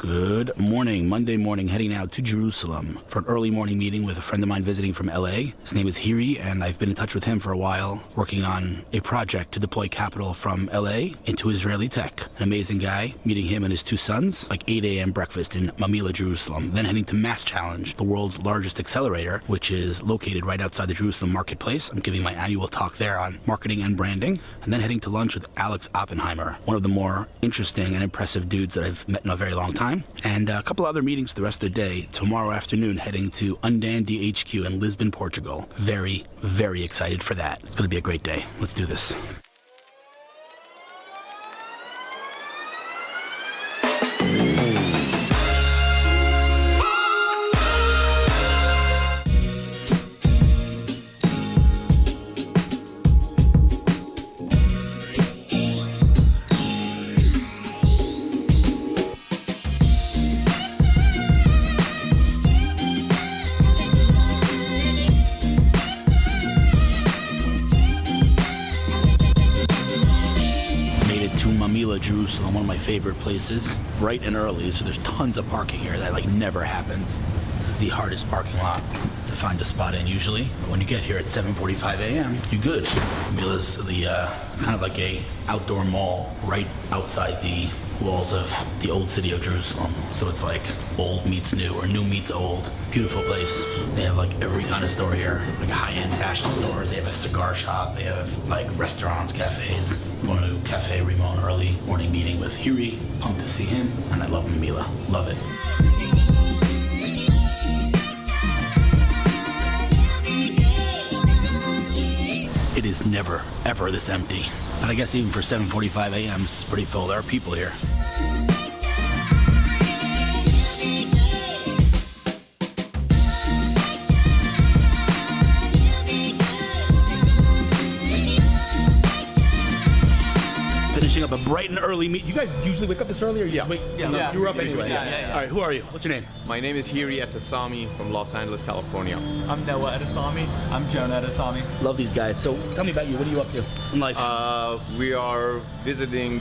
Good morning, Monday morning, heading out to Jerusalem for an early morning meeting with a friend of mine visiting from LA. His name is Hiri, and I've been in touch with him for a while, working on a project to deploy capital from LA into Israeli tech. An amazing guy, meeting him and his two sons, like 8 a.m. breakfast in Mamilla, Jerusalem. Then heading to MassChallenge, the world's largest accelerator, which is located right outside the Jerusalem marketplace. I'm giving my annual talk there on marketing and branding, and then heading to lunch with Alex Oppenheimer, one of the more interesting and impressive dudes that I've met in a very long time. And a couple other meetings for the rest of the day. Tomorrow afternoon, heading to Undandi HQ in Lisbon, Portugal. Very, very excited for that. It's going to be a great day. Let's do this. Mamilla, Jerusalem, one of my favorite places, bright and early, so there's tons of parking here. That like never happens. This is the hardest parking lot to find a spot in usually. But when you get here at 7:45 a.m., you're good. Mamilla's it's kind of like a outdoor mall right outside the walls of the old city of Jerusalem. So it's like old meets new or new meets old. Beautiful place. They have like every kind of store here, like a high-end fashion store. They have a cigar shop. They have like restaurants, cafes. I'm going to Cafe Ramon early morning meeting with Hiri. Pumped to see him, and I love Mamilla. Love it. It is never, ever this empty. But I guess even for 7:45 a.m., it's pretty full. There are people here. Finishing up a bright and early meet. You guys usually wake up this early, or you just wake? Yeah, you were up anyway. Yeah. All right, who are you? What's your name? My name is Hiri Etessami from Los Angeles, California. I'm Noah Etessami. I'm Jonah Etessami. Love these guys. So tell me about you. What are you up to in life? We are visiting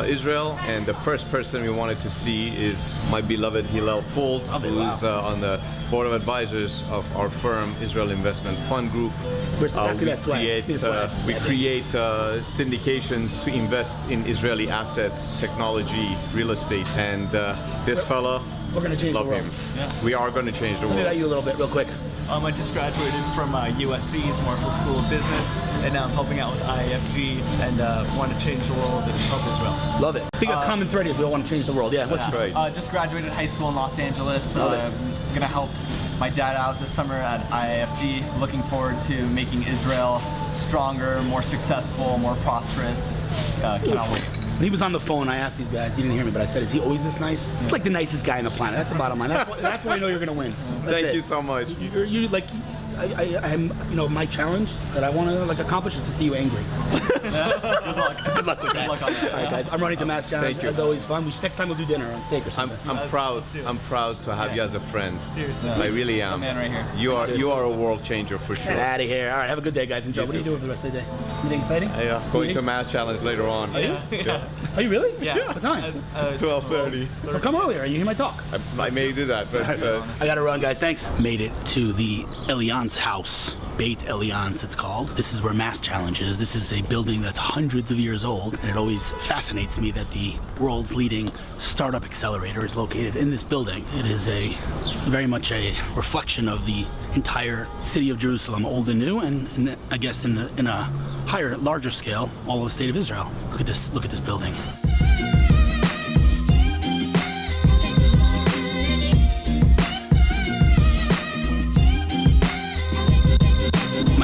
Israel, and the first person we wanted to see is my beloved Hillel Fuld, who's on the board of advisors of our firm, Israel Investment Fund Group. We create syndications to invest in Israeli assets, technology, real estate, and this fella, we're going to change love the world. him. Yeah. We are going to change the world. Tell me about you a little bit, real quick. I just graduated from USC's Marshall School of Business, and now I'm helping out with IFG and want to change the world and help Israel. Love it. I think a common thread is we all want to change the world. Yeah, what's right? Just graduated high school in Los Angeles. I'm going to help my dad out this summer at IFG. Looking forward to making Israel stronger, more successful, more prosperous. Cannot wait. When he was on the phone, I asked these guys, he didn't hear me, but I said, is he always this nice? He's like the nicest guy on the planet. That's the bottom line. That's why I know you're going to win. Thank you so much. You like, I'm, my challenge that I want to like accomplish is to see you angry. Good luck. Good luck with that. Good luck on that. All right, guys. I'm running to MassChallenge. Thank you. As always, fun. Next time we'll do dinner on steak or something. I'm proud. I'm proud to have you as a friend. Seriously. I really am. Man right here. You are a world changer for sure. Get out of here. All right, have a good day, guys. Enjoy. What are you doing for the rest of the day? Anything exciting? Going to MassChallenge later on. Are you? Yeah. Are you really? Yeah. What time? 12:30. So come earlier. You hear my talk. I may do that, but I gotta run, guys. Thanks. Made it to the Allianz house. Beit Allianz, it's called. This is where MassChallenge is. This is a building that's hundreds of years old, and it always fascinates me that the world's leading startup accelerator is located in this building. It is very much a reflection of the entire city of Jerusalem, old and new, and I guess in a higher, larger scale, all of the state of Israel. Look at this. Look at this building.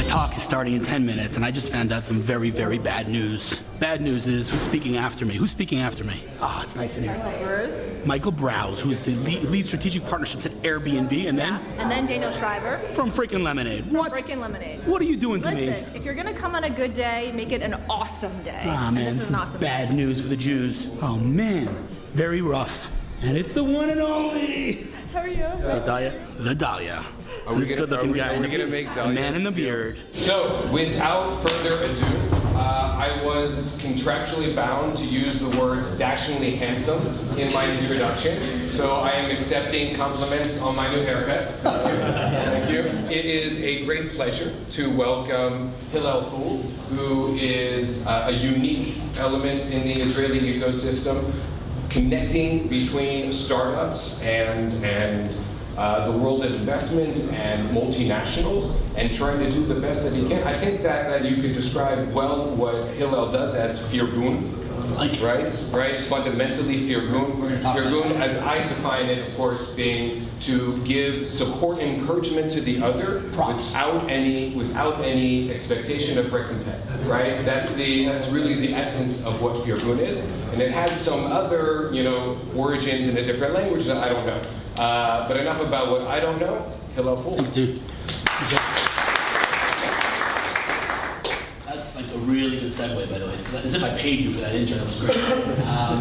Talk is starting in 10 minutes, and I just found out some very, very bad news. Bad news is, who's speaking after me? Who's speaking after me? Ah, it's nice in here. Michael Browse, who is the lead strategic partnerships at Airbnb, and then? And then Daniel Schreiber. From freaking Lemonade. What? Freaking Lemonade. What are you doing to me? Listen, if you're gonna come on a good day, make it an awesome day. Ah, man, and this is an awesome bad day. news for the Jews. Oh, man. Very rough. And it's the one and only. How are you? What's up, Dahlia? The Dahlia. Are we This gonna- good-looking are we- guy. are we gonna make the Dahlia man in the beard. So, without further ado, I was contractually bound to use the words dashingly handsome in my introduction, so I am accepting compliments on my new haircut. Thank you. It is a great pleasure to welcome Hillel Fuld, who is a unique element in the Israeli ecosystem, connecting between startups and the world of investment and multinationals, and trying to do the best that he can. I think that you could describe well what Hillel does as firgun, right? It's fundamentally firgun. Firgun, as I define it, of course, being to give support and encouragement to the other without any expectation of recompense, right? That's really the essence of what firgun is, and it has some other origins in a different language that I don't know. But enough about what I don't know. Hillel Fuld. Thanks, dude. That's like a really good segue, by the way. It's as if I paid you for that intro. That was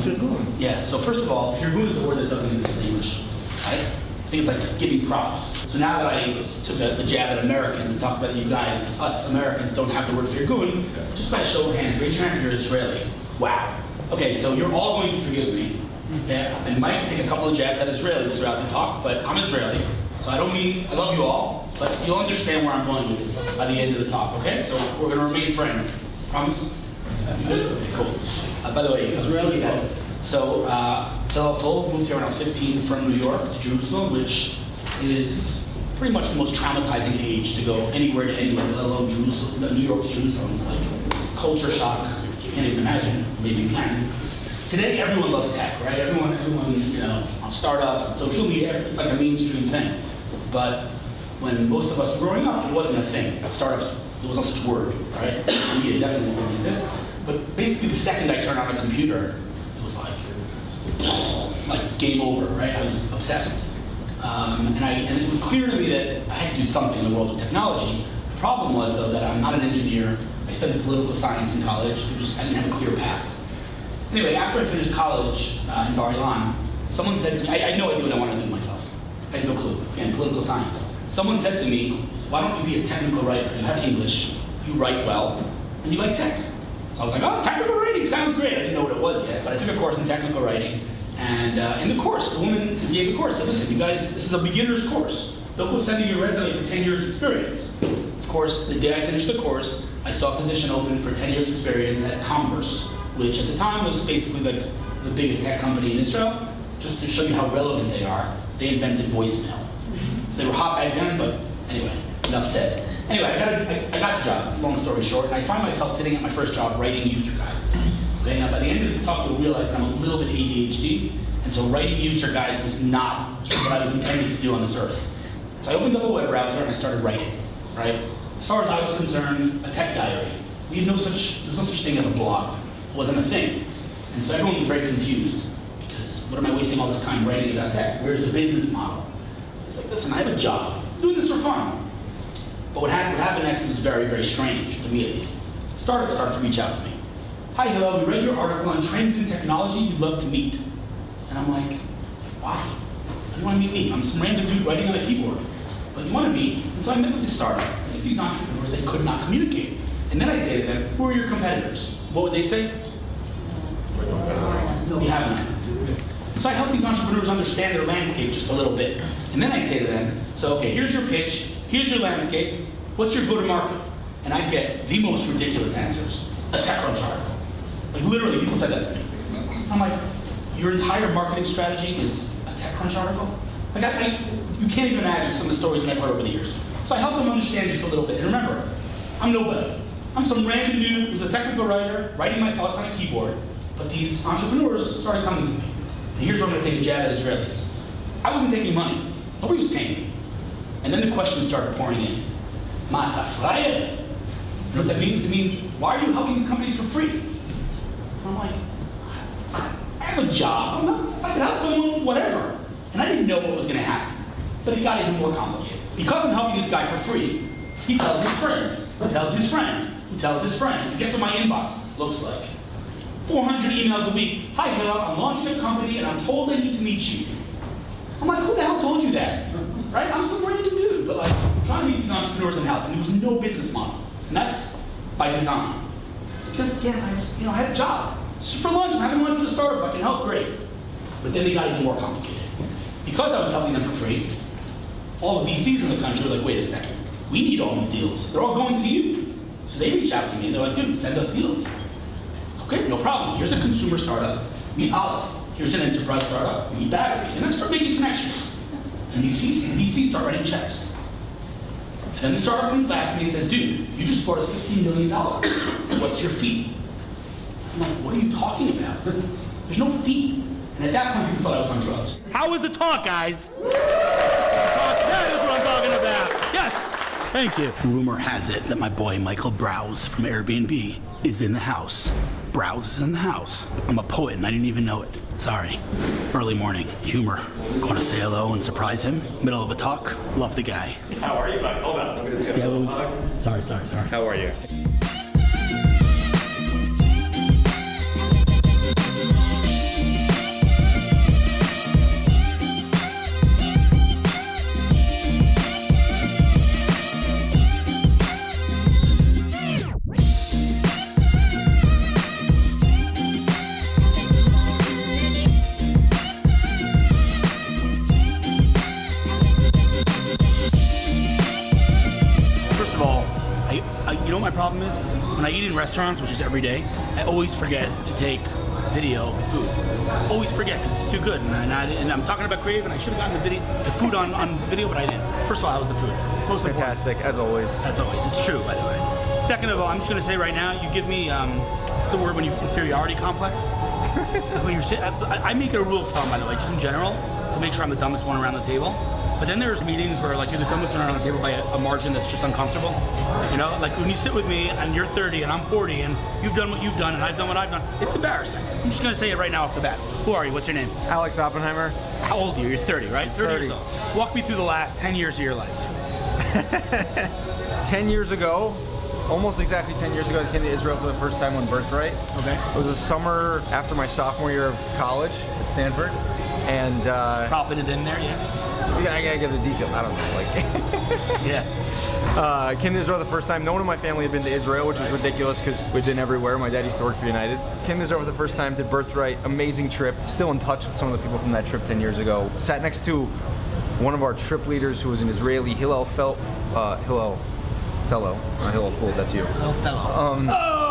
great. Yeah, so first of all, firgun is a word that doesn't exist in English. Right? I think it's like giving props. So now that I took a jab at Americans and talked about you guys, us Americans, don't have the word firgun, just by a show of hands, raise your hand if you're Israeli. Wow. Okay, so you're all going to forgive me. Yeah, I might take a couple of jabs at Israelis throughout the talk, but I'm Israeli, so I love you all, but you'll understand where I'm going with this by the end of the talk, okay? So we're going to remain friends. Promise? You good? Okay, cool. By the way, Israeli guys. So, Hillel Fuld moved here when I was 15 from New York to Jerusalem, which is pretty much the most traumatizing age to go anywhere to anywhere, let alone Jerusalem, New York to Jerusalem. It's like culture shock. You can't even imagine. Maybe you can. Today, everyone loves tech, right? Everyone, on startups, social media, it's like a mainstream thing. But when most of us were growing up, it wasn't a thing. Startups, there was no such word, right? Social media definitely didn't exist. But basically, the second I turned on a computer, it was like game over, right? I was obsessed. And it was clear to me that I had to do something in the world of technology. The problem was, though, that I'm not an engineer. I studied political science in college. I didn't have a clear path. Anyway, after I finished college in Bar Ilan, someone said to me, I had no idea what I wanted to do myself. I had no clue. Again, political science. Someone said to me, why don't you be a technical writer? You have English, you write well, and you like tech. So I was like, oh, technical writing sounds great. I didn't know what it was yet, but I took a course in technical writing. And in the course, the woman who gave the course said, listen, you guys, this is a beginner's course. Don't go sending your resume for 10 years experience. Of course, the day I finished the course, I saw a position open for 10 years experience at Converse, which at the time was basically like the biggest tech company in Israel. Just to show you how relevant they are, they invented voicemail. So they were hot back then, but anyway, enough said. Anyway, I got the job, long story short, and I find myself sitting at my first job writing user guides. Okay, now by the end of this talk, you'll realize that I'm a little bit ADHD, and so writing user guides was not what I was intended to do on this earth. So I opened up a web browser and I started writing, right? As far as I was concerned, a tech diary. There's no such thing as a blog. It wasn't a thing. And so everyone was very confused, because what am I wasting all this time writing about tech? Where's the business model? It's like, listen, I have a job. I'm doing this for fun. But what happened next was very, very strange, to me at least. Startups started to reach out to me. Hi, Hillel, we read your article on trends in technology we'd love to meet. And I'm like, why? Why do you want to meet me? I'm some random dude writing on a keyboard. But you want to meet? And so I met with this startup. I said, these entrepreneurs, they could not communicate. And then I say to them, who are your competitors? What would they say? We have none. So I help these entrepreneurs understand their landscape just a little bit. And then I'd say to them, so okay, here's your pitch, here's your landscape, what's your go-to-market? And I'd get the most ridiculous answers. A TechCrunch article. Like literally, people said that to me. I'm like, your entire marketing strategy is a TechCrunch article? Like you can't even imagine some of the stories I've heard over the years. So I help them understand just a little bit. And remember, I'm nobody. I'm some random dude who's a technical writer, writing my thoughts on a keyboard. But these entrepreneurs started coming to me. And here's where I'm going to take a jab at Israelis. I wasn't taking money. Nobody was paying me. And then the questions started pouring in. Ma ta frayer? You know what that means? It means, why are you helping these companies for free? And I'm like, I have a job. If I could help someone, whatever. And I didn't know what was going to happen. But it got even more complicated. Because I'm helping this guy for free, he tells his friend, who tells his friend, who tells his friend. And guess what my inbox looks like? 400 emails a week. Hi, Hillel, I'm launching a company and I'm told I need to meet you. I'm like, who the hell told you that? Right? I'm some random dude, but like, trying to meet these entrepreneurs and help. And there was no business model. And that's by design. just, again, I had a job. Just for lunch, I'm having lunch with a startup, I can help, great. But then they got even more complicated. Because I was helping them for free, all the VCs in the country were like, wait a second, we need all these deals. They're all going to you. So they reach out to me and they're like, dude, send us deals. Okay, no problem. Here's a consumer startup, meet Olive. Here's an enterprise startup, meet Battery. And I start making connections. And these VCs start writing checks. And then the startup comes back to me and says, dude, you just scored us $15 million. What's your fee? I'm like, what are you talking about? There's no fee. And at that point, people thought I was on drugs. How was the talk, guys? That is what I'm talking about. Yes. Thank you. Rumor has it that my boy Michael Browse from Airbnb is in the house. Browse is in the house. I'm a poet and I didn't even know it. Sorry. Early morning, humor. Going to say hello and surprise him. Middle of a talk. Love the guy. How are you, bud? Hold on. Yeah, well, sorry. How are you? You know what my problem is? When I eat in restaurants, which is every day, I always forget to take video of the food. Always forget because it's too good. And I'm talking about Crave, and I should have gotten the food on video, but I didn't. First of all, how was the food? Most Fantastic, as always. As always, it's true, by the way. Second of all, I'm just going to say right now, you give me, what's the word when you inferiority complex? When you're I make it a rule of thumb, by the way, just in general, to make sure I'm the dumbest one around the table. But then there's meetings where like you're the dumbest one around the table by a margin that's just uncomfortable. You know, like when you sit with me and you're 30 and I'm 40 and you've done what you've done and I've done what I've done, it's embarrassing. I'm just gonna say it right now off the bat. Who are you? What's your name? Alex Oppenheimer. How old are you? You're 30, right? 30 years old. Walk me through the last 10 years of your life. 10 years ago, almost exactly 10 years ago, I came to Israel for the first time on Birthright. Okay. It was the summer after my sophomore year of college at Stanford. And just dropping it in there, yeah. I gotta get the detail. I don't know, like. Yeah. I came to Israel the first time. No one in my family had been to Israel, which was ridiculous because we've been everywhere. My dad used to work for United. Came to Israel for the first time, did Birthright, amazing trip. Still in touch with some of the people from that trip 10 years ago. Sat next to one of our trip leaders who was an Israeli, Hillel Fuld, that's you. Hillel fellow.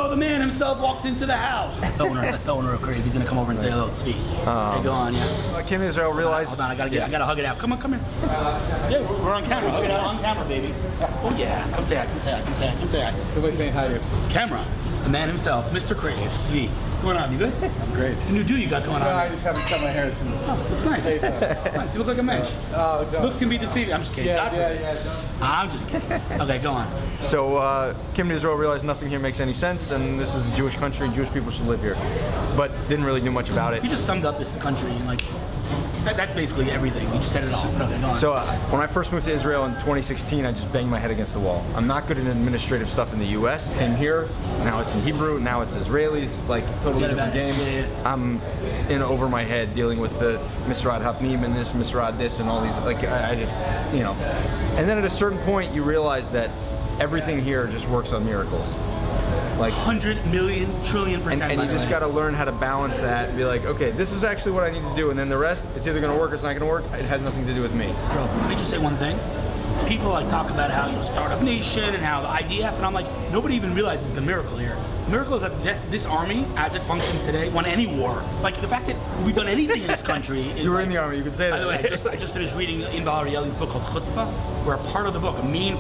The man himself walks into the house. That's the owner of Crave. He's gonna come over and say hello to Svi. Hey, go on, yeah. I came to Israel, realized. Hold on, I gotta hug it out. Come here. Yeah, we're on camera. Hug it out on camera, baby. Oh yeah. Come say hi. Everybody's saying hi to you. Camera. The man himself, Mr. Crave. Svi. What's going on? You good? I'm great. It's a new do you got going on. I just haven't cut my hair since. Oh, looks nice. It's nice. You look like a mensch. Oh, don't. Looks can be deceiving. I'm just kidding. Yeah. I'm just kidding. Okay, go on. So came to Israel, realized nothing here makes any sense, and this is a Jewish country, and Jewish people should live here. But didn't really do much about it. You just summed up this country and like that's basically everything. You just said it all. Okay, go on. So when I first moved to Israel in 2016, I just banged my head against the wall. I'm not good at administrative stuff in the U.S. Came here, now it's in Hebrew, now it's Israelis, like totally different game. Yeah. I'm in over my head dealing with the Misrad Hapnim and this, Misrad this, and all these. Like I just, you know. And then at a certain point, you realize that everything here just works on miracles. Like 100 million trillion %. And you just got to learn how to balance that and be like, okay, this is actually what I need to do, and then the rest, it's either going to work or it's not going to work. It has nothing to do with me. Bro, let me just say one thing. People like talk about how you Startup Nation and how the IDF, and I'm like, nobody even realizes the miracle here. The miracle is that this army, as it functions today, won any war. Like the fact that we've done anything in this country is. You were like, in the army, you could say that. By the way, I just finished reading Inbal Ariely's book called Chutzpah, where a part of the book, a main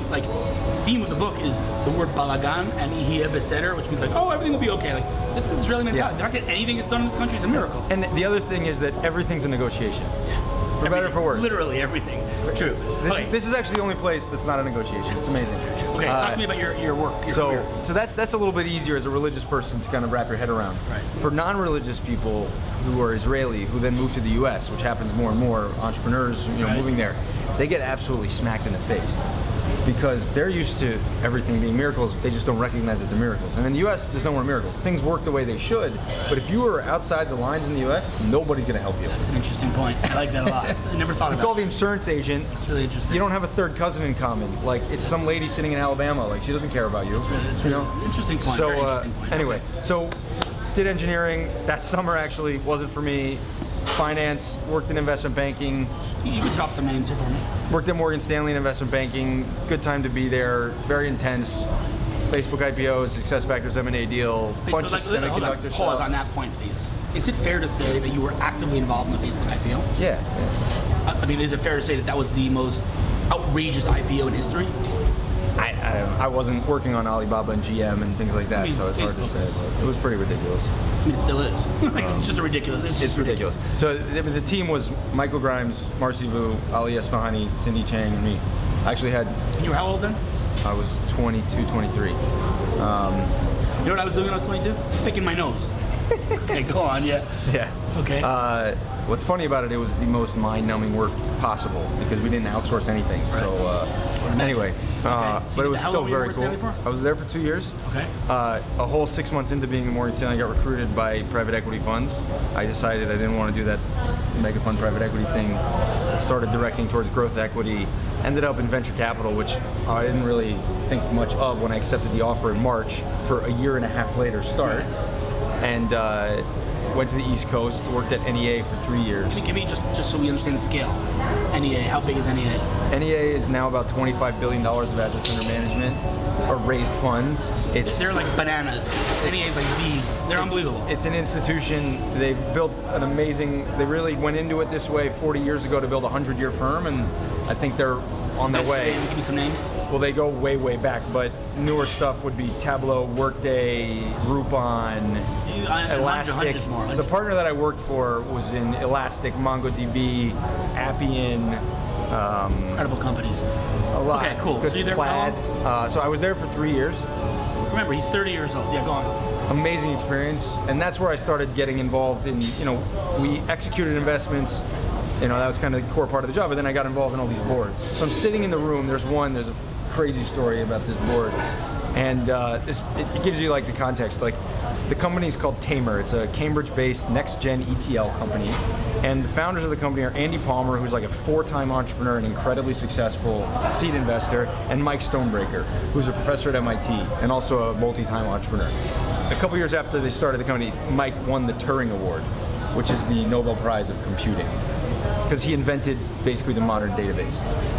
theme of the book is the word balagan and ihiyeh beseder, which means like, oh, everything will be okay. Like this is Israeli mentality. They're not getting anything that's done in this country is a miracle. And the other thing is that everything's a negotiation. For better or for worse. Literally everything. It's true. This is actually the only place that's not a negotiation. It's amazing. Okay, talk to me about your work. Your career. So that's a little bit easier as a religious person to kind of wrap your head around. Right. For non-religious people who are Israeli, who then move to the U.S., which happens more and more, entrepreneurs, moving there, they get absolutely smacked in the face. because they're used to everything being miracles. They just don't recognize that they're miracles. And in the U.S., there's no more miracles. Things work the way they should, but if you were outside the lines in the U.S., nobody's going to help you. That's an interesting point. I like that a lot. I never thought You about call it. the insurance agent. It's really interesting. You don't have a third cousin in common. Like, it's some lady sitting in Alabama. Like, she doesn't care about you. It's really interesting point. So, Very interesting point. anyway, so did engineering. That summer actually wasn't for me. Finance, worked in investment banking. You could drop some names here for me. Worked at Morgan Stanley in investment banking. Good time to be there. Very intense. Facebook IPO, SuccessFactors M&A deal, bunch of hold on. semiconductor Pause stuff. on that point, please. Is it fair to say that you were actively involved in the Facebook IPO? Yeah. I mean, is it fair to say that that was the most outrageous IPO in history? I wasn't working on Alibaba and GM and things like that, I mean, so it's hard to say. But it was pretty ridiculous. I mean, it still is. It's just a ridiculous. It's ridiculous. So the team was Michael Grimes, Marcy Vu, Ali Esfahani, Cindy Chang, and me. I actually had. And you were how old then? I was 22, 23. You know what I was doing when I was 22? Picking my nose. Okay, go on. Yeah. Yeah. Okay. What's funny about it, it was the most mind-numbing work possible because we didn't outsource anything. Right. So anyway, So but it was how still long were you very at cool. Morgan Stanley for? I was there for 2 years. Okay. A whole 6 months into being in Morgan Stanley, I got recruited by private equity funds. I decided I didn't want to do that mega fund private equity thing. Started directing towards growth equity. Ended up in venture capital, which I didn't really think much of when I accepted the offer in March for a year and a half later start. And went to the East Coast, worked at NEA for 3 years. Give me just so we understand the scale. NEA, how big is NEA? NEA is now about $25 billion of assets under management, or raised funds. They're like bananas. NEA is like they're unbelievable. It's an institution. They've built an amazing, they really went into it this way 40 years ago to build a 100-year firm, and I think they're on their way. Give me some names. Well, they go way, way back, but newer stuff would be Tableau, Workday, Groupon, Elastic. The partner that I worked for was in Elastic, MongoDB, Appian. Incredible companies. A lot. Okay, cool. Good. So you're there Plaid. So I was there for 3 years. Remember, he's 30 years old. Yeah, go on. Amazing experience, and that's where I started getting involved in, we executed investments. That was kind of the core part of the job, but then I got involved in all these boards. So I'm sitting in the room, there's a crazy story about this board, and it gives you like the context. Like, the company is called Tamer. It's a Cambridge-based next-gen ETL company, and the founders of the company are Andy Palmer, who's like a 4-time entrepreneur and incredibly successful seed investor, and Mike Stonebreaker, who's a professor at MIT and also a multi-time entrepreneur. A couple years after they started the company, Mike won the Turing Award, which is the Nobel Prize of computing, because he invented basically the modern database.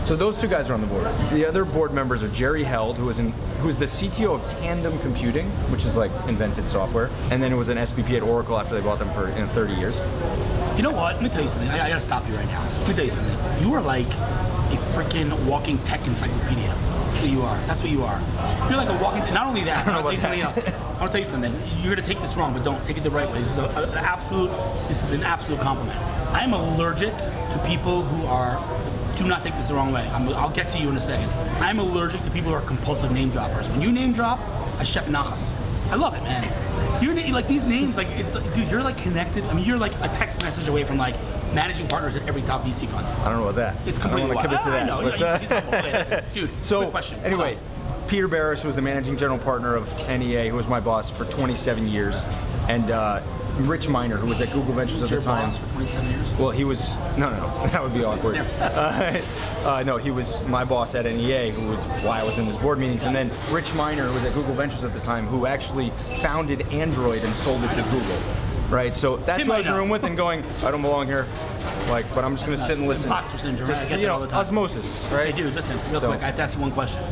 So those two guys are on the board. The other board members are Jiri Held, who is the CTO of Tandem Computing, which is like invented software, and then it was an SVP at Oracle after they bought them for 30 years. You know what? Let me tell you something. I gotta stop you right now. Let me tell you something. You are like a freaking walking tech encyclopedia. That's what you are. That's what you are. You're like a walking. Not only that, I want to tell you something. You're gonna take this wrong, but don't take it the right way. This is an absolute compliment. I am allergic to people who are. Do not take this the wrong way. I'll get to you in a second. I'm allergic to people who are compulsive name droppers. When you name drop, I shep nachas. I love it, man. You're like these names, like it's like, dude, you're like connected. I mean, you're like a text message away from like managing partners at every top VC fund. I don't know about that. It's completely I don't want to commit to that. I know. Dude, so quick question. Anyway, Peter Barris was the managing general partner of NEA, who was my boss for 27 years, and Rich Miner, who was at Google Ventures at the time. Boss for 27 years? Well, he was no, that would be awkward. No, he was my boss at NEA, who was why I was in his board meetings. And then Rich Miner, who was at Google Ventures at the time, who actually founded Android and sold it to Google. Right, so that's who I was in the room with and going, I don't belong here, but I'm just going to sit and listen. Imposter syndrome, just, right? I get that all the time. Osmosis, right? Hey, dude, listen, real quick, I have to ask you one question.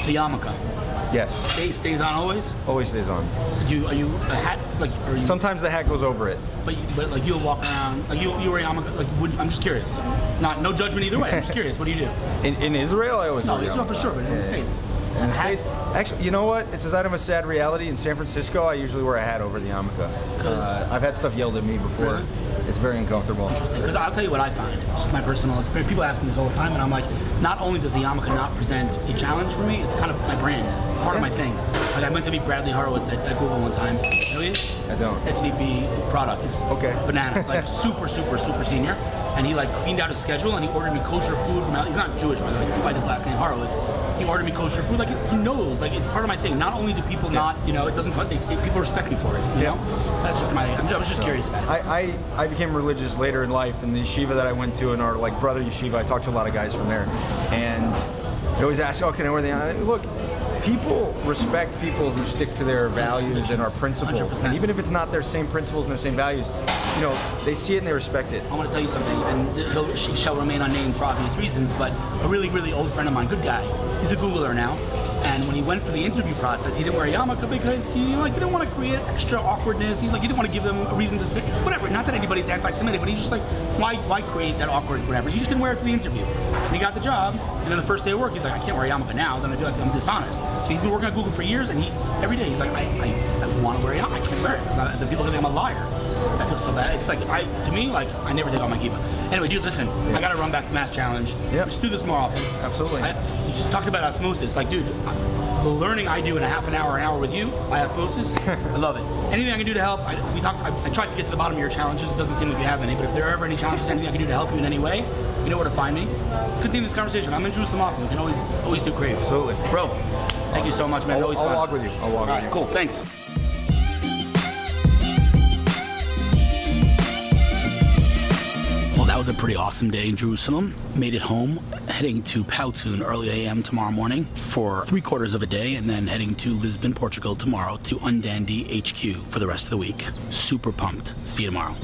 The yarmulke. Yes. Stays on always? Always stays on. Are you a hat? Like, are you? Sometimes the hat goes over it. But like you'll walk around, like you wear a yarmulke. Like, I'm just curious. No judgment either way. I'm just curious. What do you do? In Israel, I always wear a yarmulke. Israel for sure, but in the States. In the States, actually, you know what? It's a side of a sad reality. In San Francisco, I usually wear a hat over the yarmulke. I've had stuff yelled at me before. Really? It's very uncomfortable. Because I'll tell you what I find. It's just my personal experience. People ask me this all the time, and I'm like, not only does the yarmulke not present a challenge for me, it's kind of my brand. It's part of my thing. Like I went to meet Bradley Horowitz at Google one time. Know he is? I don't. SVP product. He's okay. Bananas. Like super, super, super senior. and he like cleaned out his schedule and he ordered me kosher food from he's not Jewish, by the way, despite his last name Horowitz. He ordered me kosher food. Like he knows, like it's part of my thing. Not only do people not, you know, it doesn't. People respect me for it. You know, that's just my. I was just curious about it. I became religious later in life, and the yeshiva that I went to, in our like brother yeshiva, I talked to a lot of guys from there, and they always ask, "Oh, can I wear the?" Look, people respect people who stick to their values and our principles, 100%. and even if it's not their same principles and their same values, you know, they see it and they respect it. I want to tell you something, and she shall remain unnamed for obvious reasons, but a really, really old friend of mine, good guy, he's a Googler now, and when he went for the interview process, he didn't wear a yarmulke because he didn't want to create extra awkwardness. He didn't want to give them a reason to say whatever. Not that anybody's anti-Semitic, but he's just like, why create that awkward whatever? He just didn't wear it to the interview. And he got the job, and then the first day of work, he's like, I can't wear a yarmulke now. Then I feel like I'm dishonest. So he's been working at Google for years, and every day he's like, I want to wear a yarmulke. I can't wear it because the people think I'm a liar. I feel so bad. It's like to me, like I never take off my kippah. Anyway, dude, listen, I gotta run back to MassChallenge. Yep. We should do this more often. Absolutely. You just talked about osmosis. Like, dude, the learning I do in a half an hour with you by osmosis, I love it. Anything I can do to help, I tried to get to the bottom of your challenges. It doesn't seem like you have any, but if there are ever any challenges, anything I can do to help you in any way, you know where to find me. Let's continue this conversation. I'm in Jerusalem often. We can always do Crave. Absolutely. Bro, thank you so much, man. I'll Always fun. log with you. I'll log with you. Cool, thanks. Well, that was a pretty awesome day in Jerusalem. Made it home, heading to Powtoon early AM tomorrow morning for 3/4 of a day, and then heading to Lisbon, Portugal tomorrow to Undandy HQ for the rest of the week. Super pumped. See you tomorrow.